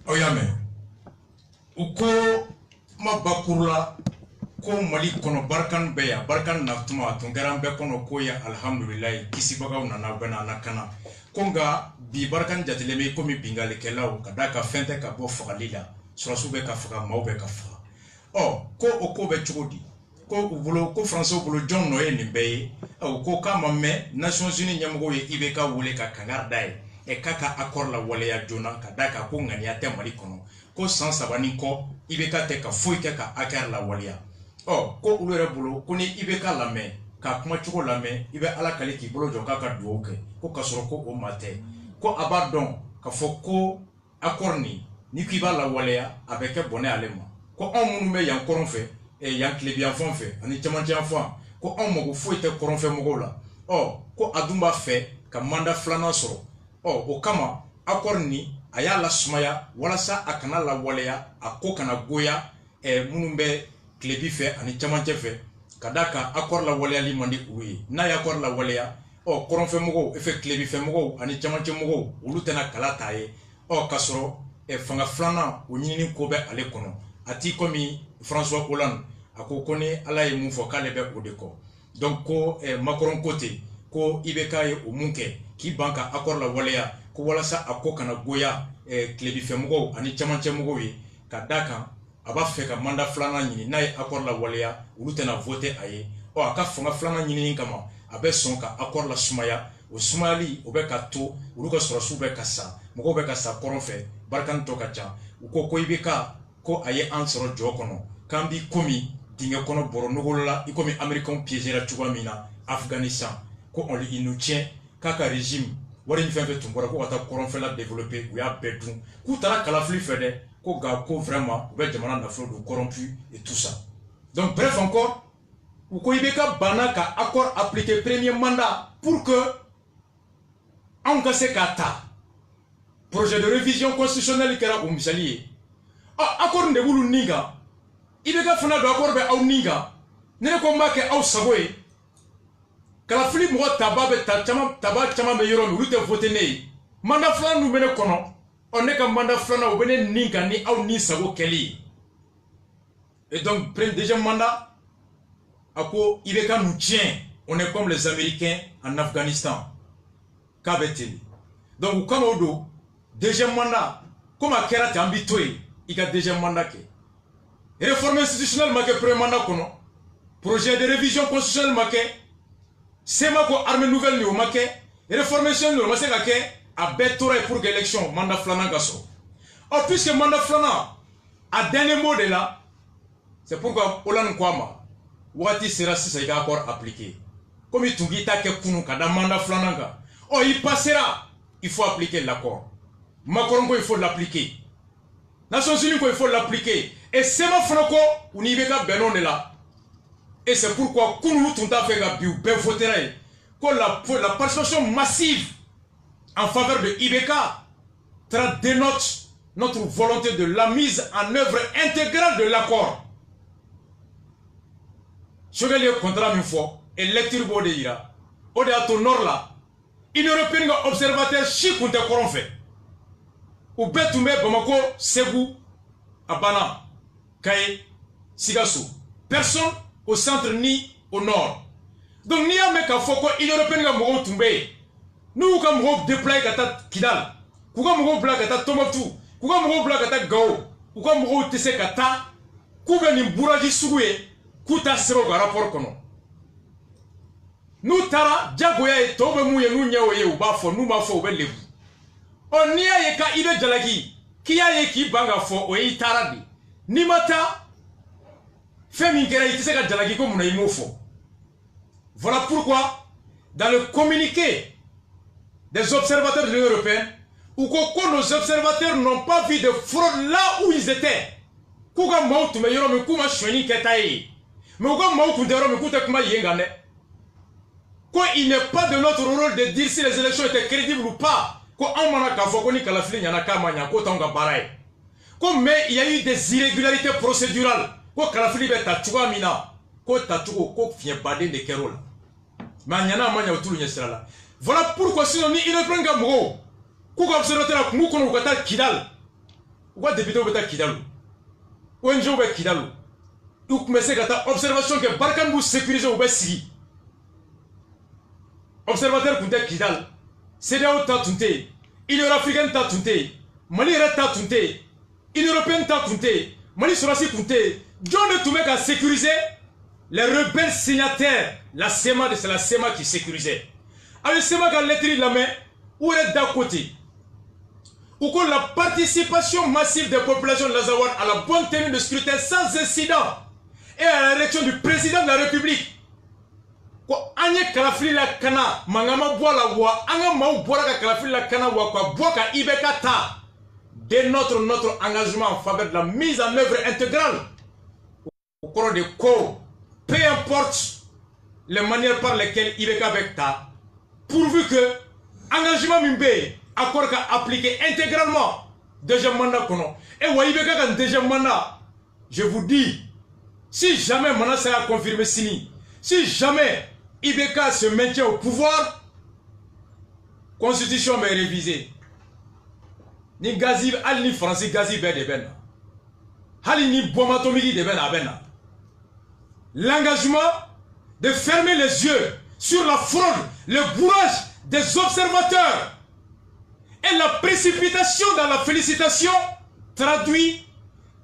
Oyame uko ma bakurla ko Mali kono barkan beya barkan naftuma tungaran be kono ko ya alhamdulillah kisi bagaw nana bana nakana konga bi barkan jatileme ko mi bingale kelaw kadaka fente ka bo fagalila surasu be ka faga mawbe ka faga ko o ko be chugodi ko ubulo ko français ubulo John no ni beye ko kama me Nations Unies nyamugo ye Ibeka wole ka kangardae e kaka accord la waleya jona ka daka ko ngania te Mali kono ko sans sabani ko Ibeka te ka foi ka accord la waleya ko ulere bulo ko ni Ibeka la me ka kuma chuko la me ibe ala kale ki bulo jonka ka duoke ko kasoro ko o mate ko abadon ka foko accord ni ki ba la waleya avec bonne alema ko on munu me yan koron fe e yan klebian fon fe ani chamantian fon ko on mo foi te koron fe mo la ko adumba fe ka manda flana soro o kama accord ni aya la sumaya wala sa akana la waleya akko kana goya munumbe klebi fe ani chamanche fe kadaka accord la waleya li mandi uyi na ya accord la waleya koron fe mugo efe klebi fe mugo ani chamanche mugo ulutena kala taye kasoro fanga flana unyini ko be ale kono ati komi François Hollande akokone ala ye mun fo kale be odeko donc ko Macron côté ko Ibeka ye o munke ki banka accord la waleya ko wala sa akko kana goya klebi fe mugo ani chamanche mugo ye kadaka aba fe ka manda flana nyini na ye accord la waleya ulutena voter aye aka fanga flana nyini kama abe son ka accord la sumaya o sumali o be ka to uluka sorosu be ka sa mugo be ka sa koron fe barkan to ka cha ko Ibeka ko aye ansoro jokono kambi komi dinga kono boro nugolola ikomi américain piégé la chouamina Afghanistan ko on lui nous tient kaka régime wari ni fenfe tumbora ko ata koron fe la développer ou ya bedun ku tara kala fli fede ko ga ko vraiment be jamana na flo do corrompu et tout ça donc bref encore ou ko Ibeka banaka accord appliqué premier mandat pour que on gasse kata projet de révision constitutionnelle kera o misali accord de bulu ninga Ibeka fana do accord be aw ninga ne ko mbake aw sagoy kala fili mo tababe taba chama be yoro mi lute voter ne manda flan nu mene kono on ne ka manda flan o bene ninga ni aw ni sago keli et donc premier deuxième mandat ako Ibeka nous tient on est comme les Américains en Afghanistan kabeteli donc comme odo deuxième mandat comme a kera tambitoy ika deuxième mandat ke réforme institutionnelle make premier mandat kono projet de révision constitutionnelle make sema ko armée nouvelle ni o make réformation no maseka ke a betora pour que élection mandat flana gaso puisque mandat flana a dernier mot de là c'est pourquoi Hollande kwama wati sera sisa ika accord appliqué comme il tungita ke kunu kada mandat flana ga il passera il faut appliquer l'accord Macron il faut l'appliquer Nations Unies il faut l'appliquer et c'est ma franco ou Ibeka benon de là et c'est pourquoi kunu tunta fait ga biu be voterai que la participation massive en faveur de Ibeka dénote notre volonté de la mise en œuvre intégrale de l'accord. Je vais lire contrat une fois et lecture bode ira au de à ton nord là il européen observateur chic ou te coron fait ou betume Bamako Ségou Abana Kaye, Sigasso. Personne au centre ni au nord. Donc, ni a mec à Foko, il européen ga mogo tombé. Nous, comme mogo déployé kata Kidal. Kuka mogo bla kata Tombouctou. Kuka mogo bla kata Gao. Kuka mogo tese kata. Kuka ni bouraji suguye. Kuta sero ga rapport kono. Nous tara, Djagoya et Tobe Mouye, nous nyaoye ou bafo, nous ma fo, levu. On n'y a yeka ibe jalagi, qui a yeki banga fo, ou yi taradi. Ni mata, femi kera iti seka jalagi comme on a imofo. Voilà pourquoi, dans le communiqué des observateurs de l'Union européenne, ou que nos observateurs n'ont pas vu de fraude là où ils étaient. Kuka mautu me yoro me kuma shweni ketaye. Mais uka mautu ndero me kuta kuma yengane. Il n'est pas de notre rôle de dire si les élections étaient crédibles ou pas. Mais il y a eu des irrégularités procédurales. Voilà pourquoi sinon il ne prend qu'un mot. Pourquoi observateur a Kidal? Pourquoi député a Kidal? Ou un jour Kidal? Ou observation que Barkan sécurisé au Bessi. Observateur Kunte Kidal, CEDEAO Tatunte, Union africaine Tatunte, Mali Tatunte, Union européenne Tatunte, Mali Sorasi Kunte, John de Toumek a sécurisé les rebelles signataires. La SEMA, c'est la SEMA qui sécurisait. Avec SEMA qui a l'écrit la main, où est d'un côté, où que la participation massive des populations de l'Azawad à la bonne tenue de scrutin sans incident et à l'élection du président de la République. Ko anye kalafili la kana mangama boala wa anga mau boala ka kalafili la kana wa kwa boaka ibeka ta de notre engagement en faveur de la mise en œuvre intégrale au cours des cours, peu importe les manières par lesquelles ibeka bekta, pourvu que engagement mimbe accord ka appliqué intégralement deuxième mandat kono et wa ibeka ka deuxième mandat. Je vous dis, si jamais mana sera confirmé sini, si jamais Ibeka se maintient au pouvoir, constitution est révisée. Ni Gazi, al ni Francis Gazi be de ben. Hali ni Bomatomigi de ben abena. L'engagement de fermer les yeux sur la fraude, le bourrage des observateurs et la précipitation dans la félicitation traduit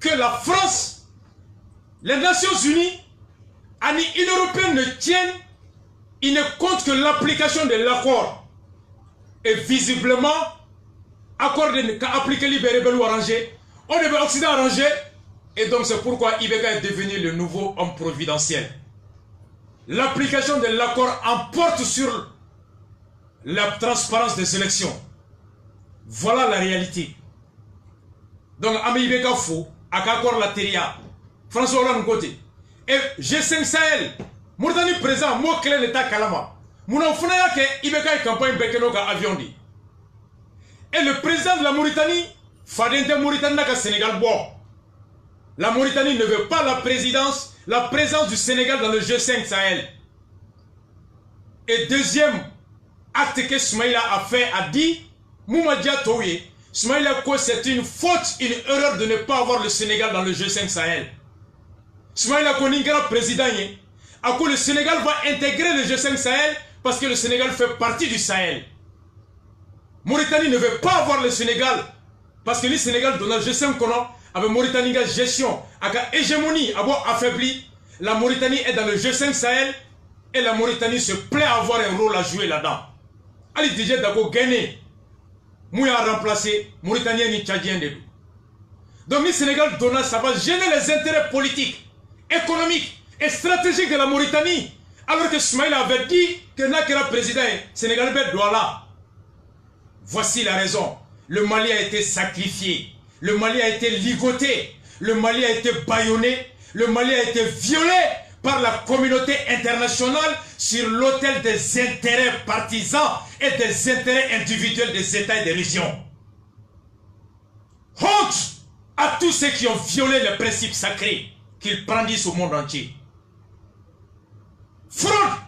que la France, les Nations Unies, et l'Union européenne ne tiennent. Il ne compte que l'application de l'accord. Et visiblement, accord qu'a appliqué l'Ibérebel ou arrangé, on devait Occident arrangé. Et donc c'est pourquoi Ibeka est devenu le nouveau homme providentiel. L'application de l'accord emporte sur la transparence des élections. Voilà la réalité. Donc, Ami Ibeka fou, à accord la Teria, François Hollande côté. Et G5 Sahel. Mauritanie présent, mot clé l'état Kalama. Mounan Founaya ke Ibeka et campagne Bekenoga avion dit. Et le président de la Mauritanie, Fadente Mauritanie n'a qu'à Sénégal bon. La Mauritanie ne veut pas la présence du Sénégal dans le G5 Sahel. Et deuxième acte que Soumaïla a fait, a dit, Moumadia Touye, Soumaïla ko c'est une faute, une erreur de ne pas avoir le Sénégal dans le G5 Sahel. Soumaïla ko Ningara président yé. À quoi le Sénégal va intégrer le G5 Sahel parce que le Sénégal fait partie du Sahel. Mauritanie ne veut pas avoir le Sénégal parce que le Sénégal dans le G5 kono avec Mauritanie la gestion avec hégémonie affaiblie. La Mauritanie est dans le G5 Sahel et la Mauritanie se plaît à avoir un rôle à jouer là-dedans. Ali DJ Dago gagné. Mouya remplacé Mauritanien ni Tchadien de. Donc le Sénégal donna ça va gêner les intérêts politiques, économiques et stratégique de la Mauritanie, alors que Soumaïla avait dit que Nakera président Sénégal doit là. Voici la raison. Le Mali a été sacrifié, le Mali a été ligoté, le Mali a été bâillonné, le Mali a été violé par la communauté internationale sur l'autel des intérêts partisans et des intérêts individuels des États et des régions. Honte à tous ceux qui ont violé les principes sacrés qu'ils brandissent au monde entier. Fraude,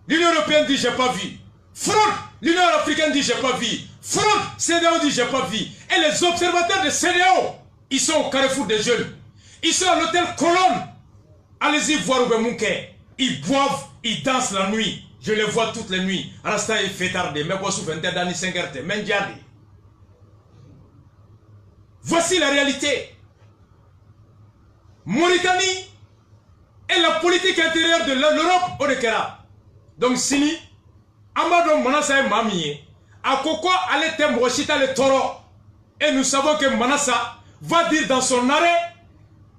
l'Union européenne dit j'ai pas vu. Fraude, l'Union africaine dit j'ai pas vu. Fraude, CEDEAO dit j'ai pas vu. Et les observateurs de CEDEAO, ils sont au carrefour des jeunes. Ils sont à l'hôtel Colonne. Allez-y voir Oubemouké. Ils boivent, ils dansent la nuit. Je les vois toutes les nuits. Rasta et Fétardé, mais quoi souffrent d'Ani Sengerte, Mendiadi. Voici la réalité. Mauritanie est la politique intérieure de l'Europe au Dekera. Donc, Sini, Amadou Manassa et Mamie, à Koko Alete Mouachita le Toro. Et nous savons que Manassa va dire dans son arrêt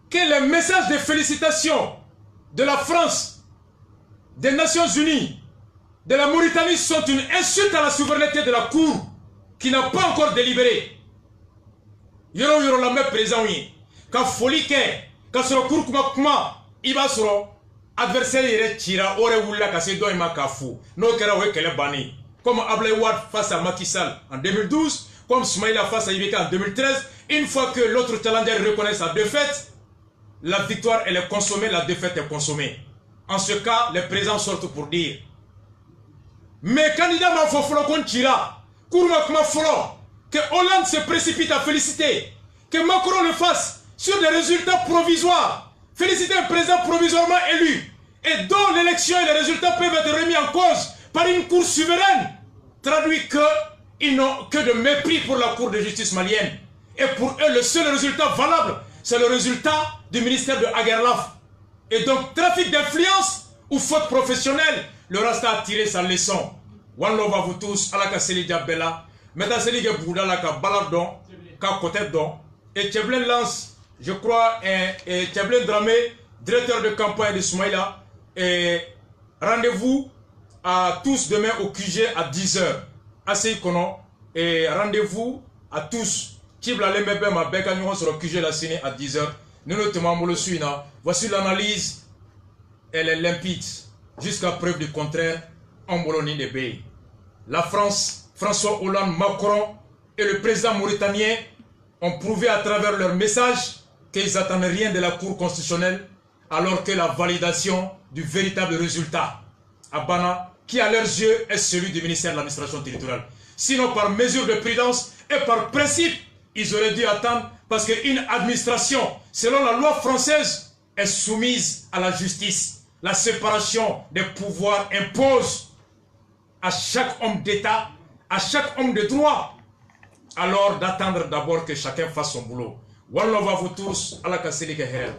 que les messages de félicitations de la France, des Nations Unies, de la Mauritanie sont une insulte à la souveraineté de la Cour qui n'a pas encore délibéré. Yoro yoro la même présent oui. Ka folie ke, ka soro Cour kuma iba soro adversaire yere tira ore wula ka se do ima ka fou. No kera we kele bani. Comme Ablaye Wade face à Macky Sall en 2012, comme Soumaïla face à Ibeka en 2013, une fois que l'autre challenger reconnaît sa défaite, la victoire elle est consommée, la défaite est consommée. En ce cas, les présents sortent pour dire. Mais candidat m'a fofolo kon tira, Kourma kuma folo, que Hollande se précipite à féliciter, que Macron le fasse sur des résultats provisoires, féliciter un président provisoirement élu, et dont l'élection et les résultats peuvent être remis en cause par une cour souveraine, traduit qu'ils n'ont que de mépris pour la cour de justice malienne. Et pour eux, le seul résultat valable, c'est le résultat du ministère de Aguerlaf. Et donc, trafic d'influence ou faute professionnelle, le Rasta a tiré sa leçon. One love à vous tous, à la Kasseli Diabella, Metaseli Bouda, la Baladon, Kakotedon, et Tcheblin Lance, je crois, et Tcheblin Dramé, directeur de campagne de Soumaïla, et rendez-vous à tous demain au QG à 10h. Assez kono, et rendez-vous à tous. Tibla Lemebe ma beka nous sur le QG la Séné à 10h. Nous notamment le suina. Voici l'analyse. Elle est limpide. Jusqu'à preuve du contraire, en Bologna de Bay. La France, François Hollande, Macron et le président mauritanien ont prouvé à travers leur message qu'ils n'attendent rien de la Cour constitutionnelle, alors que la validation du véritable résultat à Bana, qui à leurs yeux est celui du ministère de l'administration territoriale. Sinon, par mesure de prudence et par principe, ils auraient dû attendre parce qu'une administration, selon la loi française, est soumise à la justice. La séparation des pouvoirs impose à chaque homme d'État, à chaque homme de droit, alors d'attendre d'abord que chacun fasse son boulot. Wallah va vous tous, à la Kasseli Keher.